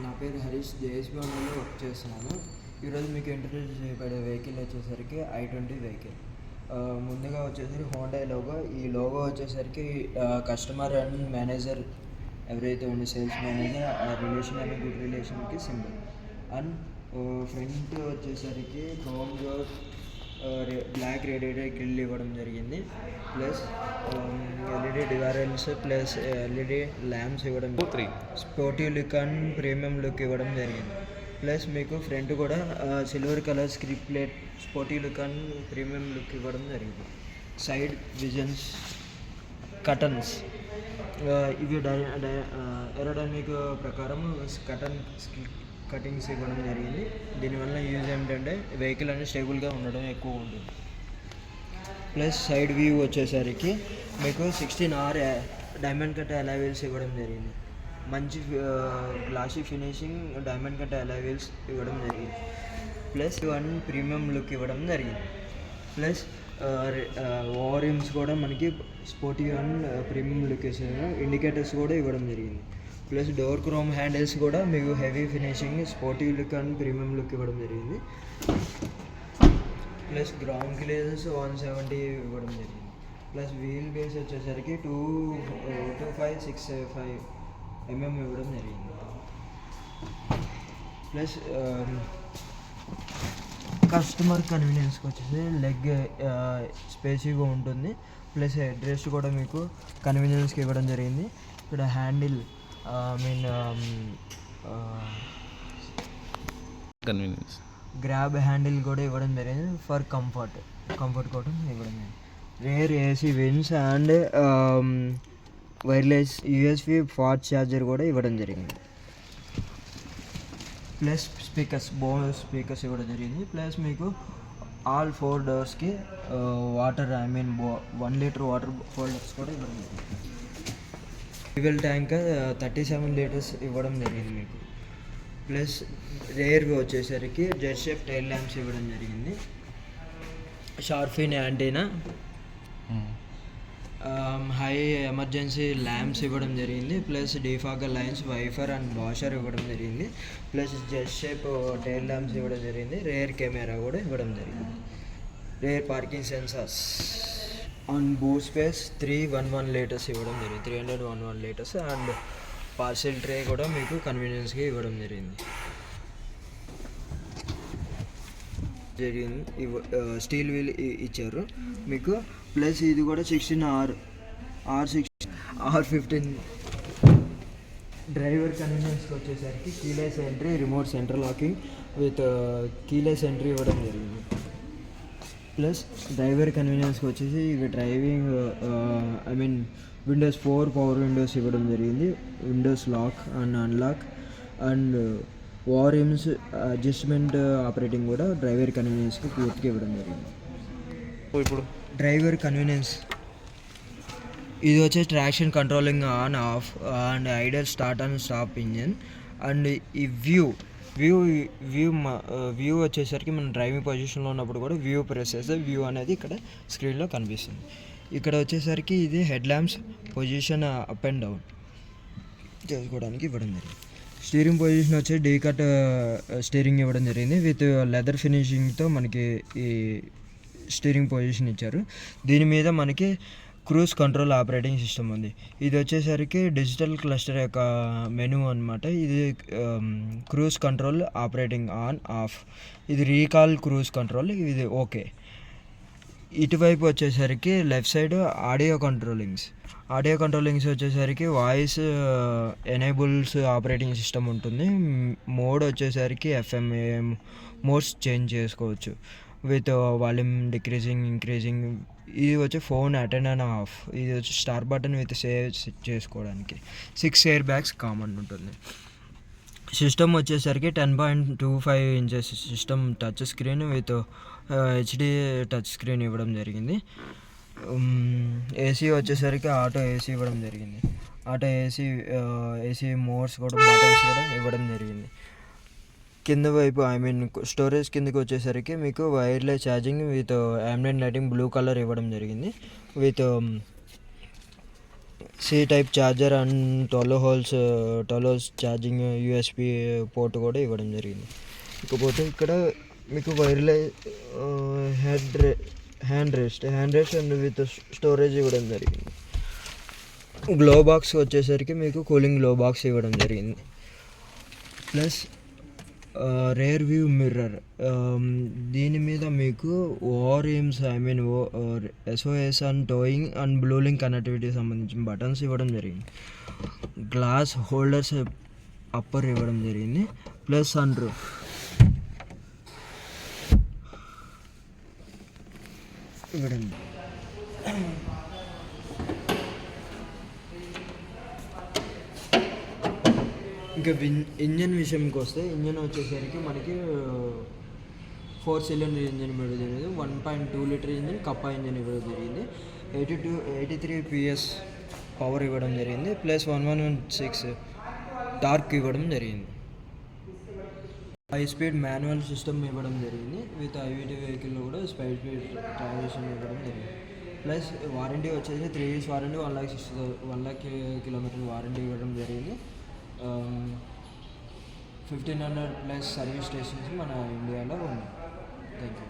నా పేరు Harish, JSB హోండాలో work చేస్తున్నాను. ఈరోజు మీకు ఇంట్రడ్యూస్ చేయబడే వెహికల్ వచ్చేసరికి i20 వెహికల్. ముందుగా వచ్చేసరికి హోండా లోగో. ఈ లోగో వచ్చేసరికి కస్టమర్ అండ్ మేనేజర్ ఎవరైతే ఉండే సేల్స్ మేనేజర్ ఆ రిలేషన్ అనే గుడ్ రిలేషన్కి సింబల్. అండ్ ఫ్రంట్ వచ్చేసరికి chrome door, black radiator grill ఇవ్వడం జరిగింది. Plus LED dividers plus LED lamps ఇవ్వడం, sporty look and premium look ఇవ్వడం జరిగింది. ప్లస్ మీకు ఫ్రంట్ కూడా సిల్వర్ కలర్ స్క్రిప్ plate, sporty look and premium look ఇవ్వడం జరిగింది. సైడ్ విజన్స్, కటన్స్ ఇవి ఏరోడైనమిక్ ప్రకారం కటింగ్స్ ఇవ్వడం జరిగింది. దీనివల్ల యూజ్ ఏమిటంటే వెహికల్ అనేది స్టేబుల్గా ఉండడం ఎక్కువ ఉంటుంది. ప్లస్ సైడ్ వ్యూ వచ్చేసరికి మీకు 16R diamond cut alloy wheels ఇవ్వడం జరిగింది. మంచి glossy finishing diamond cut alloy wheels ఇవ్వడం జరిగింది. ప్లస్ వన్ ప్రీమియం లుక్ ఇవ్వడం జరిగింది. ప్లస్ ఓవర్ రిమ్స్ కూడా మనకి స్పోర్టీ అండ్ ప్రీమియం లుక్ ఇస్తారు. ఇండికేటర్స్ కూడా ఇవ్వడం జరిగింది. ప్లస్ డోర్ క్రోమ్ హ్యాండిల్స్ కూడా మీకు heavy finishing sporty look and premium look ఇవ్వడం జరిగింది. ప్లస్ గ్రౌండ్ క్లియరెన్స్ 170 ఇవ్వడం జరిగింది. ప్లస్ వీల్ బేస్ వచ్చేసరికి 2.65 mm ఇవ్వడం జరిగింది. ప్లస్ కస్టమర్ కన్వీనియన్స్కి వచ్చేసి లెగ్ స్పేసీగా ఉంటుంది. ప్లస్ హెడ్ రెస్ట్ కూడా మీకు కన్వీనియన్స్కి ఇవ్వడం జరిగింది. ఇక్కడ హ్యాండిల్ కన్వీనియన్స్ గ్రాబ్ హ్యాండిల్ కూడా ఇవ్వడం జరిగింది ఫర్ కంఫర్ట్ కోసం ఇవ్వడం జరిగింది. Rear AC vents and wireless USB fast charger కూడా ఇవ్వడం జరిగింది. ప్లస్ బోనస్ స్పీకర్స్ ఇవ్వడం జరిగింది. ప్లస్ మీకు ఆల్ 4 డోర్స్కి వాటర్ 1 లీటర్ వాటర్ హోల్డర్స్ కూడా ఇవ్వడం జరిగింది. ఫ్యూయల్ ట్యాంక్ 37 లీటర్స్ ఇవ్వడం జరిగింది మీకు. ప్లస్ రేర్ వచ్చేసరికి జెట్ షేప్ టైల్ ల్యాంప్స్ ఇవ్వడం జరిగింది. షార్ఫిన్ యాంటీనా, హై ఎమర్జెన్సీ ల్యాంప్స్ ఇవ్వడం జరిగింది. Plus defogger lines, వైఫర్ and washer ఇవ్వడం జరిగింది. Plus jet shape tile lamps ఇవ్వడం జరిగింది. రేర్ కెమెరా కూడా ఇవ్వడం జరిగింది. Rear parking sensors and boot space 311 litres ఇవ్వడం జరిగింది. 311 లీటర్స్ అండ్ పార్సెల్ ట్రే కూడా మీకు కన్వీనియన్స్గా ఇవ్వడం జరిగింది. స్టీల్ వీల్ ఇచ్చారు మీకు. ప్లస్ ఇది కూడా 16R15 డ్రైవర్ కన్వీనియన్స్కి వచ్చేసరికి keyless entry, remote central locking with keyless entry ఇవ్వడం జరిగింది. ప్లస్ డ్రైవర్ కన్వీనియన్స్కి వచ్చేసి ఇవి డ్రైవింగ్ విండోస్ 4 పవర్ విండోస్ ఇవ్వడం జరిగింది. Windows lock and unlock and వారిమ్స్ అడ్జస్ట్మెంట్ ఆపరేటింగ్ కూడా డ్రైవర్ కన్వీనియన్స్కి పూర్తిగా ఇవ్వడం జరిగింది. ఇప్పుడు డ్రైవర్ కన్వీనియన్స్ ఇది వచ్చేసి traction controlling on off and idle start and stop engine. And ఈ వ్యూ వచ్చేసరికి మనం డ్రైవింగ్ పొజిషన్లో ఉన్నప్పుడు కూడా వ్యూ ప్రెస్ చేస్తే వ్యూ అనేది ఇక్కడ స్క్రీన్లో కనిపిస్తుంది. ఇక్కడ వచ్చేసరికి ఇది head lamps position up and down చేసుకోవడానికి ఇవ్వడం జరిగింది. స్టీరింగ్ పొజిషన్ వచ్చి డీ కట్ స్టీరింగ్ ఇవ్వడం జరిగింది విత్ లెదర్ ఫినిషింగ్తో మనకి ఈ స్టీరింగ్ పొజిషన్ ఇచ్చారు. దీని మీద మనకి క్రూజ్ కంట్రోల్ ఆపరేటింగ్ సిస్టమ్ ఉంది. ఇది వచ్చేసరికి డిజిటల్ క్లస్టర్ యొక్క మెనూ అనమాట. ఇది cruise control operating on off, ఇది రీకాల్ క్రూజ్ కంట్రోల్, ఇది ఓకే. ఇటువైపు వచ్చేసరికి లెఫ్ట్ సైడ్ ఆడియో కంట్రోలింగ్స్ వచ్చేసరికి వాయిస్ ఎనేబుల్స్ ఆపరేటింగ్ సిస్టమ్ ఉంటుంది. మోడ్ వచ్చేసరికి FM AM మోడ్స్ చేంజ్ చేసుకోవచ్చు విత్ వాల్యూమ్ డిక్రీజింగ్, ఇంక్రీజింగ్. ఇది వచ్చి ఫోన్ అటెండ్ అండ్ ఆఫ్. ఇది వచ్చి స్టార్ బటన్ విత్ సేవ్ చేసుకోవడానికి. 6 ఎయిర్ బ్యాగ్స్ కామన్ ఉంటుంది. సిస్టమ్ వచ్చేసరికి 10.25 inches system touch screen with HD touch screen ఇవ్వడం జరిగింది. ఏసీ వచ్చేసరికి ఆటో ఏసీ ఇవ్వడం జరిగింది. ఆటో ఏసీ మోడ్స్ కూడా బటన్స్ కూడా ఇవ్వడం జరిగింది. కింద వైపు స్టోరేజ్ కిందకి వచ్చేసరికి మీకు wireless charging with ambient lighting blue colour ఇవ్వడం జరిగింది. With C type charger and 12 holes charging USB port కూడా ఇవ్వడం జరిగింది. ఇకపోతే ఇక్కడ మీకు wireless hand rest and with storage ఇవ్వడం జరిగింది. గ్లో బాక్స్ వచ్చేసరికి మీకు కూలింగ్ గ్లో బాక్స్ ఇవ్వడం జరిగింది. ప్లస్ రేర్ వ్యూ మిర్రర్, దీని మీద మీకు ORVMs SOS and towing and Bluelink connectivity సంబంధించిన బటన్స్ ఇవ్వడం జరిగింది. గ్లాస్ హోల్డర్స్ అప్పర్ ఇవ్వడం జరిగింది. Plus sunroof. ఇవ్వడం ఇంకా ఇంజన్ విషయంకి వస్తే, ఇంజన్ వచ్చేసరికి మనకి 4 సిలిండర్ ఇంజన్ ఇవ్వడం జరిగింది. 1.2 లీటర్ ఇంజన్ కప్పా ఇంజన్ ఇవ్వడం జరిగింది. 83 PS పవర్ ఇవ్వడం జరిగింది. ప్లస్ 1116 టార్క్ ఇవ్వడం జరిగింది. హై స్పీడ్ మాన్యువల్ సిస్టమ్ ఇవ్వడం జరిగింది. విత్ ఐవిటీ వెహికల్లో కూడా స్పీడ్ ట్రాన్సిషన్ ఇవ్వడం జరిగింది. ప్లస్ వారంటీ వచ్చేసి 3 years వారంటీ, 1,00,000 కిలోమీటర్ వారంటీ ఇవ్వడం జరిగింది. 1,500 ప్లస్ సర్వీస్ స్టేషన్స్ మన ఇండియాలో ఉన్నాయి. Thank you.